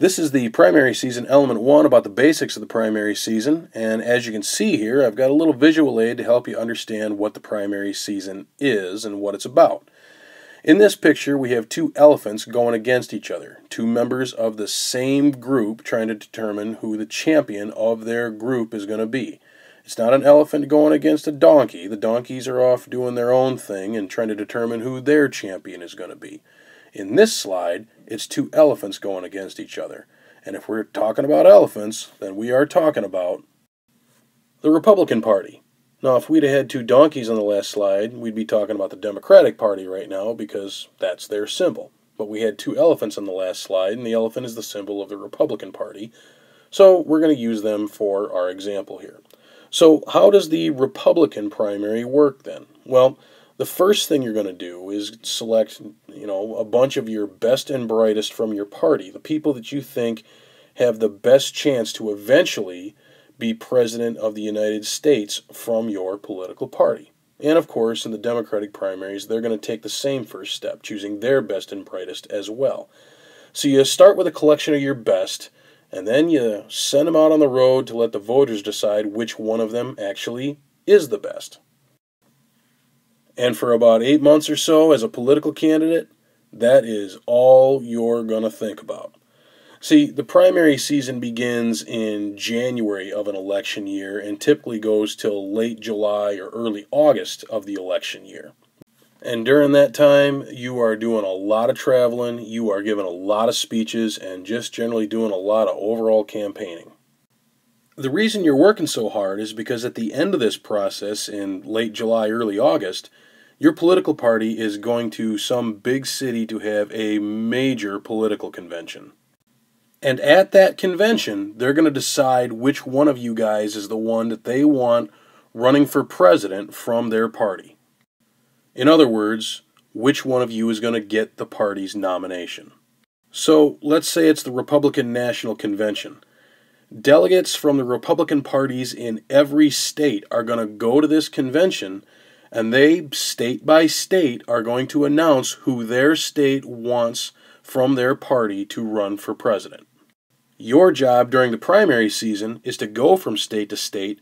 This is the primary season element 1 about the basics of the primary season, and as you can see here, I've got a little visual aid to help you understand what the primary season is and what it's about. In this picture, we have two elephants going against each other, two members of the same group trying to determine who the champion of their group is going to be. It's not an elephant going against a donkey. The donkeys are off doing their own thing and trying to determine who their champion is going to be. In this slide, it's two elephants going against each other. And if we're talking about elephants, then we are talking about the Republican Party. Now, if we'd have had two donkeys on the last slide, we'd be talking about the Democratic Party right now because that's their symbol. But we had two elephants on the last slide, and the elephant is the symbol of the Republican Party. So we're going to use them for our example here. So how does the Republican primary work then? Well, the first thing you're going to do is select, a bunch of your best and brightest from your party, the people that you think have the best chance to eventually be President of the United States from your political party. And of course, in the Democratic primaries, they're going to take the same first step, choosing their best and brightest as well. So you start with a collection of your best, and then you send them out on the road to let the voters decide which one of them actually is the best. And for about 8 months or so as a political candidate, that is all you're going to think about. See, the primary season begins in January of an election year and typically goes till late July or early August of the election year. And during that time, you are doing a lot of traveling, you are giving a lot of speeches, and just generally doing a lot of overall campaigning. The reason you're working so hard is because at the end of this process, in late July, early August, your political party is going to some big city to have a major political convention. And at that convention, they're going to decide which one of you guys is the one that they want running for president from their party. In other words, which one of you is going to get the party's nomination. So let's say it's the Republican National Convention. Delegates from the Republican parties in every state are going to go to this convention, and they, state by state, are going to announce who their state wants from their party to run for president. Your job during the primary season is to go from state to state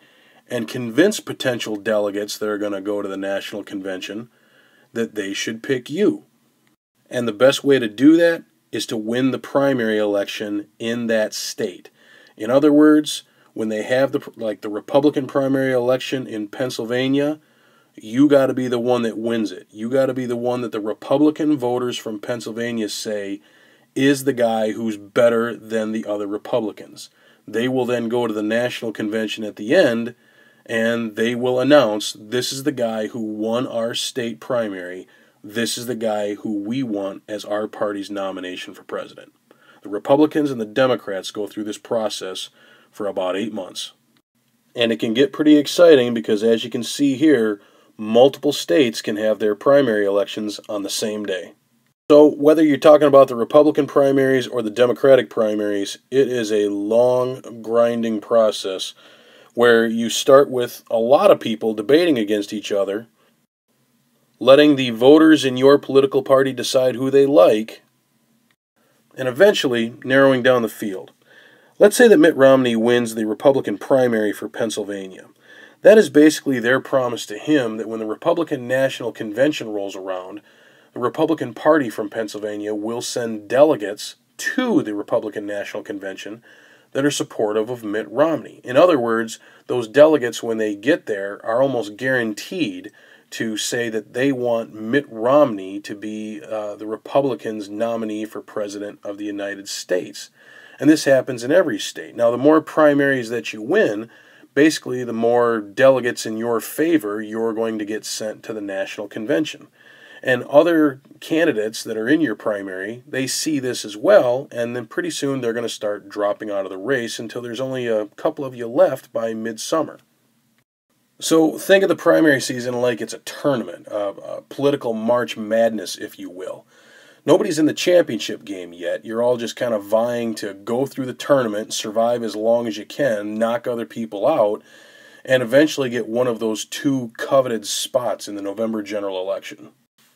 and convince potential delegates that are going to go to the national convention that they should pick you. And the best way to do that is to win the primary election in that state. In other words, when they have the Republican primary election in Pennsylvania, you got to be the one that wins it. You got to be the one that the Republican voters from Pennsylvania say is the guy who's better than the other Republicans. They will then go to the national convention at the end, and they will announce, this is the guy who won our state primary. This is the guy who we want as our party's nomination for president. The Republicans and the Democrats go through this process for about 8 months. And it can get pretty exciting because, as you can see here, multiple states can have their primary elections on the same day. So whether you're talking about the Republican primaries or the Democratic primaries, it is a long, grinding process where you start with a lot of people debating against each other, letting the voters in your political party decide who they like, and eventually narrowing down the field. Let's say that Mitt Romney wins the Republican primary for Pennsylvania. That is basically their promise to him that when the Republican National Convention rolls around, the Republican Party from Pennsylvania will send delegates to the Republican National Convention that are supportive of Mitt Romney. In other words, those delegates, when they get there, are almost guaranteed to say that they want Mitt Romney to be the Republicans' nominee for President of the United States. And this happens in every state. Now, the more primaries that you win, basically the more delegates in your favor you're going to get sent to the National Convention. And other candidates that are in your primary, they see this as well, and then pretty soon they're going to start dropping out of the race until there's only a couple of you left by midsummer. So think of the primary season like it's a tournament, a political March Madness, if you will. Nobody's in the championship game yet. You're all just kind of vying to go through the tournament, survive as long as you can, knock other people out, and eventually get one of those two coveted spots in the November general election.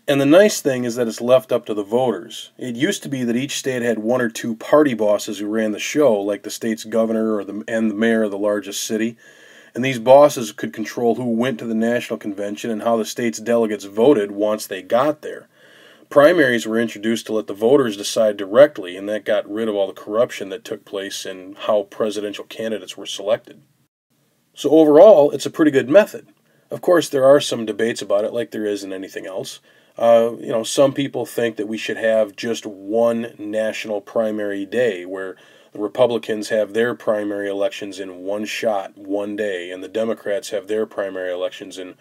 And the nice thing is that it's left up to the voters. It used to be that each state had one or two party bosses who ran the show, like the state's governor and the mayor of the largest city. And these bosses could control who went to the national convention and how the state's delegates voted once they got there. Primaries were introduced to let the voters decide directly, and that got rid of all the corruption that took place in how presidential candidates were selected. So overall, it's a pretty good method. Of course, there are some debates about it, like there is in anything else. Some people think that we should have just one national primary day where the Republicans have their primary elections in one shot, one day, and the Democrats have their primary elections in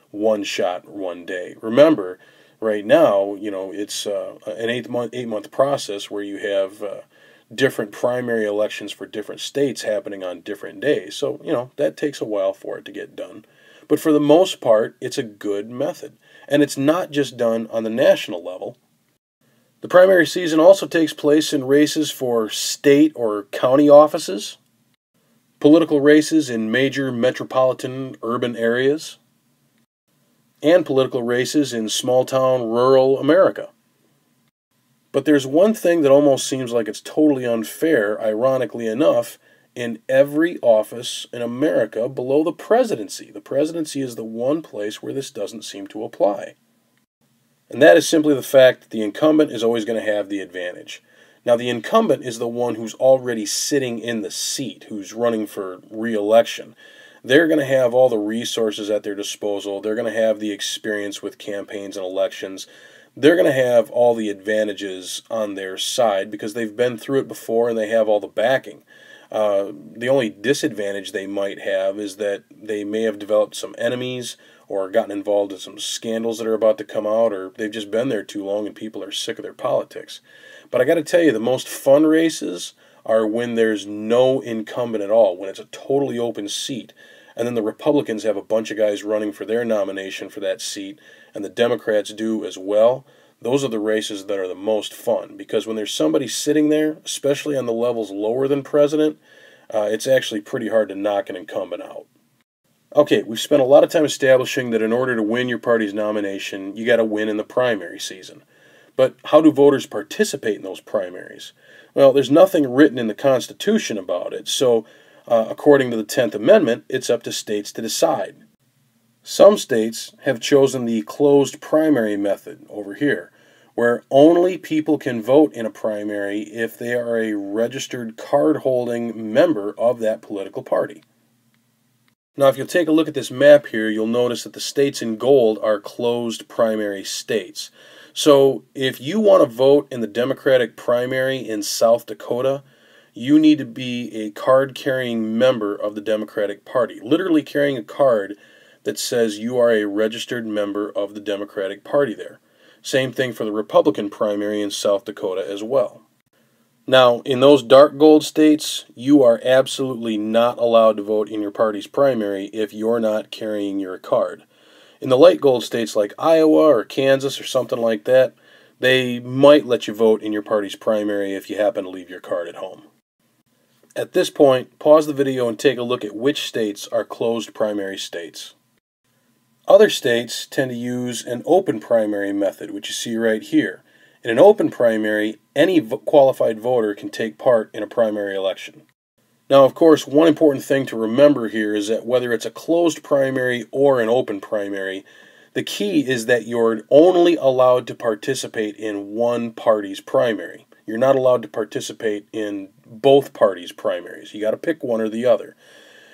one shot, one day. Remember, right now, it's an eight-month process where you have different primary elections for different states happening on different days. So, that takes a while for it to get done. But for the most part, it's a good method. And it's not just done on the national level. The primary season also takes place in races for state or county offices, political races in major metropolitan urban areas, and political races in small-town rural America. But there's one thing that almost seems like it's totally unfair, ironically enough, in every office in America below the presidency. The presidency is the one place where this doesn't seem to apply. And that is simply the fact that the incumbent is always going to have the advantage. Now, the incumbent is the one who's already sitting in the seat, who's running for re-election. They're going to have all the resources at their disposal. They're going to have the experience with campaigns and elections. They're going to have all the advantages on their side because they've been through it before and they have all the backing. The only disadvantage they might have is that they may have developed some enemies or gotten involved in some scandals that are about to come out, or they've just been there too long and people are sick of their politics. But I got to tell you, the most fun races are when there's no incumbent at all, when it's a totally open seat, and then the Republicans have a bunch of guys running for their nomination for that seat, and the Democrats do as well. Those are the races that are the most fun, because when there's somebody sitting there, especially on the levels lower than president, it's actually pretty hard to knock an incumbent out. Okay, we've spent a lot of time establishing that in order to win your party's nomination, you got to win in the primary season. But how do voters participate in those primaries? Well, there's nothing written in the Constitution about it, so according to the 10th Amendment, it's up to states to decide. Some states have chosen the closed primary method over here, where only people can vote in a primary if they are a registered card-holding member of that political party. Now, if you'll take a look at this map here, you'll notice that the states in gold are closed primary states. So if you want to vote in the Democratic primary in South Dakota, you need to be a card-carrying member of the Democratic Party, literally carrying a card that says you are a registered member of the Democratic Party there. Same thing for the Republican primary in South Dakota as well. Now, in those dark gold states, you are absolutely not allowed to vote in your party's primary if you're not carrying your card. In the light gold states like Iowa or Kansas or something like that, they might let you vote in your party's primary if you happen to leave your card at home. At this point, pause the video and take a look at which states are closed primary states. Other states tend to use an open primary method, which you see right here. In an open primary, any qualified voter can take part in a primary election. Now, of course, one important thing to remember here is that whether it's a closed primary or an open primary, the key is that you're only allowed to participate in one party's primary. You're not allowed to participate in both parties' primaries. You got to pick one or the other.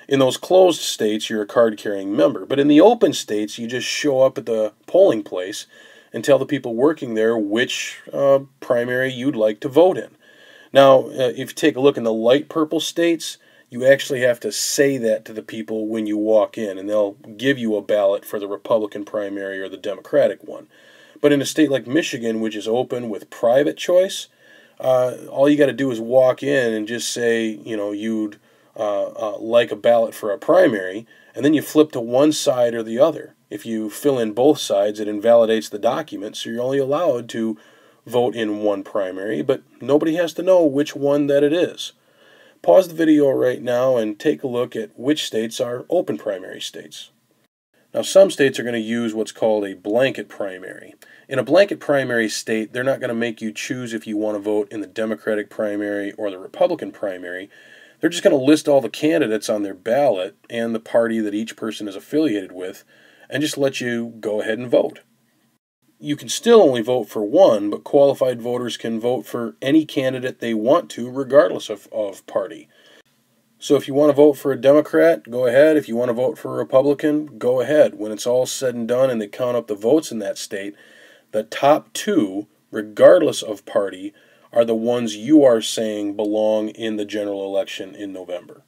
In those closed states, you're a card-carrying member. But in the open states, you just show up at the polling place and tell the people working there which primary you'd like to vote in. Now, if you take a look in the light purple states, you actually have to say that to the people when you walk in, and they'll give you a ballot for the Republican primary or the Democratic one. But in a state like Michigan, which is open with private choice, all you got to do is walk in and just say, you'd like a ballot for a primary, and then you flip to one side or the other. If you fill in both sides, it invalidates the document, so you're only allowed to vote in one primary, but nobody has to know which one that it is. Pause the video right now and take a look at which states are open primary states. Now, some states are going to use what's called a blanket primary. In a blanket primary state, they're not going to make you choose if you want to vote in the Democratic primary or the Republican primary. They're just going to list all the candidates on their ballot and the party that each person is affiliated with, and just let you go ahead and vote. You can still only vote for one, but qualified voters can vote for any candidate they want to, regardless of party. So if you want to vote for a Democrat, go ahead. If you want to vote for a Republican, go ahead. When it's all said and done and they count up the votes in that state, the top two, regardless of party, are the ones you are saying belong in the general election in November.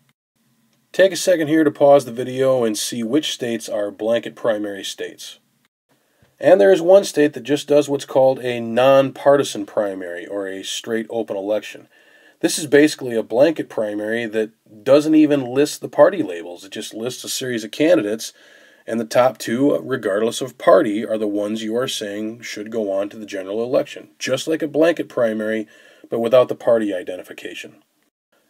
Take a second here to pause the video and see which states are blanket primary states. And there is one state that just does what's called a nonpartisan primary, or a straight open election. This is basically a blanket primary that doesn't even list the party labels. It just lists a series of candidates, and the top two, regardless of party, are the ones you are saying should go on to the general election. Just like a blanket primary, but without the party identification.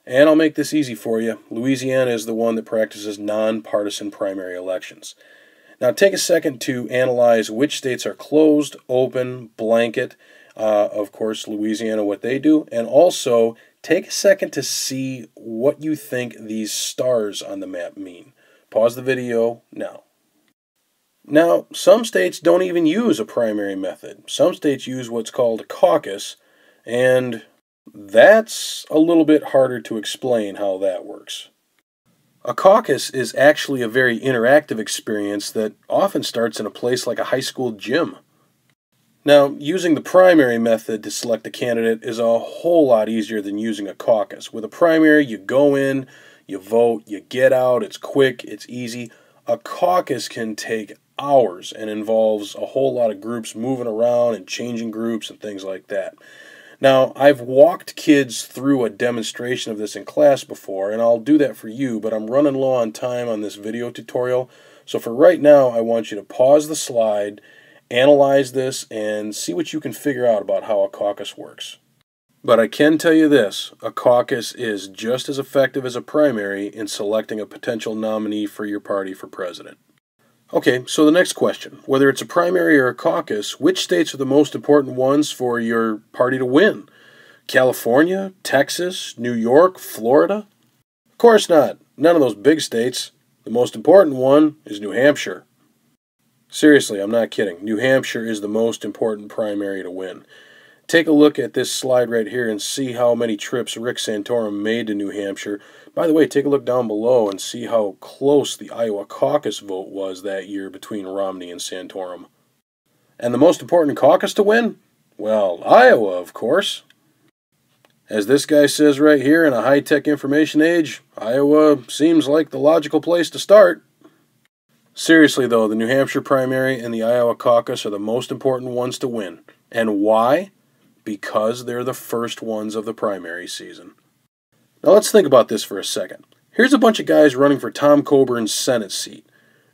And I'll make this easy for you. Louisiana is the one that practices nonpartisan primary elections. Now take a second to analyze which states are closed, open, blanket, of course Louisiana, what they do, and also take a second to see what you think these stars on the map mean. Pause the video now. Now, some states don't even use a primary method. Some states use what's called a caucus, and that's a little bit harder to explain how that works. A caucus is actually a very interactive experience that often starts in a place like a high school gym. Now, using the primary method to select a candidate is a whole lot easier than using a caucus. With a primary, you go in, you vote, you get out, it's quick, it's easy. A caucus can take hours and involves a whole lot of groups moving around and changing groups and things like that. Now, I've walked kids through a demonstration of this in class before, and I'll do that for you, but I'm running low on time on this video tutorial. So for right now, I want you to pause the slide, analyze this, and see what you can figure out about how a caucus works. But I can tell you this, a caucus is just as effective as a primary in selecting a potential nominee for your party for president. Okay, so the next question, whether it's a primary or a caucus, which states are the most important ones for your party to win? California, Texas, New York, Florida? Of course not. None of those big states. The most important one is New Hampshire. Seriously, I'm not kidding. New Hampshire is the most important primary to win. Take a look at this slide right here and see how many trips Rick Santorum made to New Hampshire. By the way, take a look down below and see how close the Iowa caucus vote was that year between Romney and Santorum. And the most important caucus to win? Well, Iowa, of course. As this guy says right here, in a high-tech information age, Iowa seems like the logical place to start. Seriously though, the New Hampshire primary and the Iowa caucus are the most important ones to win. And why? Because they're the first ones of the primary season. Now let's think about this for a second. Here's a bunch of guys running for Tom Coburn's Senate seat.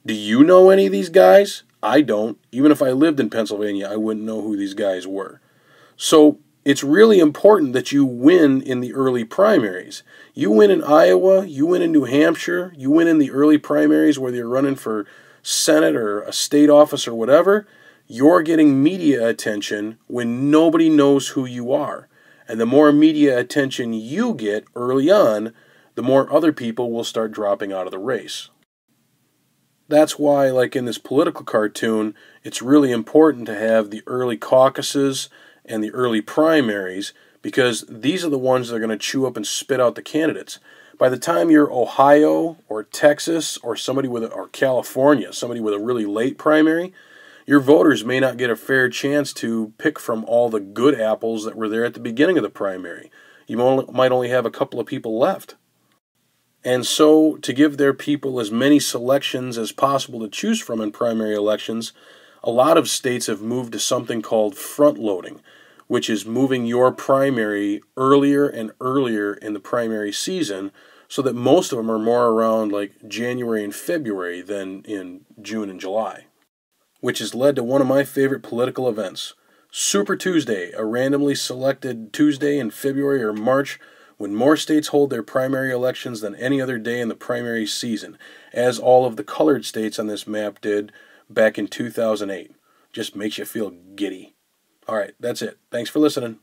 Do you know any of these guys? I don't. Even if I lived in Pennsylvania, I wouldn't know who these guys were. So it's really important that you win in the early primaries. You win in Iowa, you win in New Hampshire, you win in the early primaries, whether you're running for Senate or a state office or whatever, you're getting media attention when nobody knows who you are. And the more media attention you get early on, the more other people will start dropping out of the race. That's why, like in this political cartoon, it's really important to have the early caucuses and the early primaries, because these are the ones that are going to chew up and spit out the candidates. By the time you're Ohio or Texas or or California, somebody with a really late primary, your voters may not get a fair chance to pick from all the good apples that were there at the beginning of the primary. You might only have a couple of people left. And so, to give their people as many selections as possible to choose from in primary elections, a lot of states have moved to something called front-loading, which is moving your primary earlier and earlier in the primary season, so that most of them are more around like January and February than in June and July. Which has led to one of my favorite political events, Super Tuesday, a randomly selected Tuesday in February or March when more states hold their primary elections than any other day in the primary season, as all of the colored states on this map did back in 2008. just makes you feel giddy. All right, that's it. Thanks for listening.